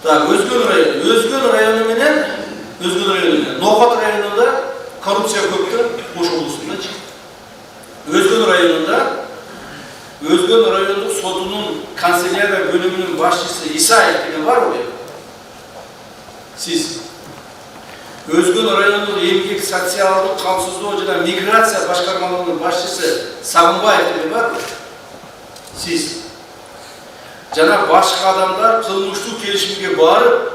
Özgün rayonu menен Nokat rayonunda korrupsiya köptü, Oş oblustunda çıktı. Özgün rayonduk sotunun kanselyera bölümünün başçısı İsaev degen var mı? Siz Özgün rayonduk emgek sotsialдык камсыздоо жана миграция башкармалыгынын başçısı Сагынбаев деген var mı? Siz жана башка адамдар кылмыштуу келишимге барып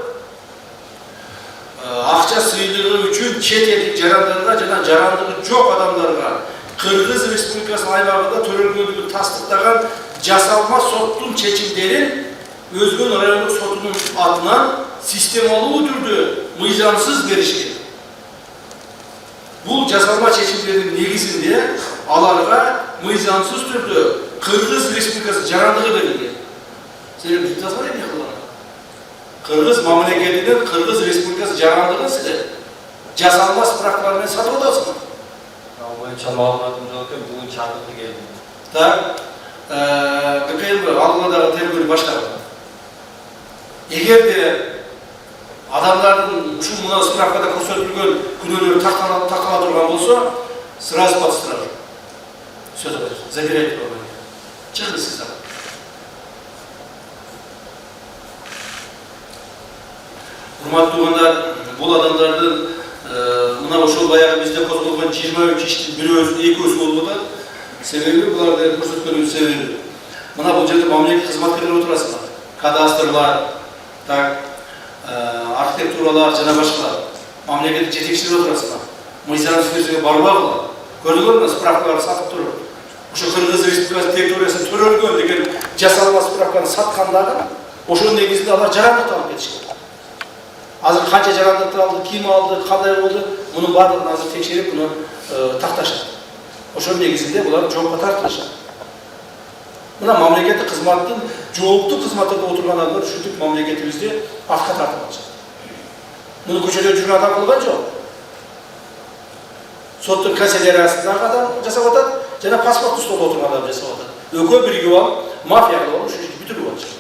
акча сыйлыгы үчүн чет элдик жарандарга жана жарандыгы жок адамдарга Кыргыз Республикасынын аймагында төрөлгөндүгүн тастыктаган жасалма соттун чечимдерин Özgün райондук сотунун атынан системалуу түрдө мыйзамсыз беришкен. Бул жасалма чечимдердин негизинде аларга мыйзамсыз түрдө Кыргыз Республикасы жарандыгы берилген. Силер жазбай эмне кылган? Кыргыз мамлекетинин Кыргыз Республикасы жарандыгын силер жасалма справкалар менен сатып атасызбы? Боюнча маалыматым жок экен, бүгүн чакырды келди. Так, ККМ алдыдагы тергөөнү баштаган. Эгерде адамдардын ушул мына справкада көрсөтүлгөн күнөөлөр тактала турган болсо, сразу под стражу. Все, забирайте его. Чыгыңыз сиз. Урматтуу туугандар, бул адамдардын мына ошол баягы бизде козголгон 23 иштин бирөөсү, экөөсү болуп атат. Себеби буларды көрсөткөнүн себеби. Мына бул жерде мамлекеттик кызматкерлер отурасыздар. Кадастрлар, так, архитектуралар жана башкалар. Мамлекеттик жетекчилер отурасыздар. Мыйзамсыз нерсеге барбагыла. Көрдүңөрбү, справкаларды сатып туруп. Ошо Кыргыз Республикасы территориясын төрөлгөн деген жасалма справканы саткандары, ошонун негизинде алар жарандык алып кетишкен. Азыр канча жарандык алды, ким алды, кандай болду, мунун баардыгын азыр текшерип, муну такташат. Ошонун негизинде булар жоопко тартылышат. Мына мамлекеттик кызматтын жооптуу кызматында отурган адамдар ушинтип мамлекетибизде атка тартып атышат. Муну көчөдө жүргөн адам кылган жок. Соттун канцеляриясындагы адам жасап атат, жана паспорт столдо отурган адам жасап атат. Экөө биригип алып, мафия кылып алып ушул ишти бүтүрүп атышат.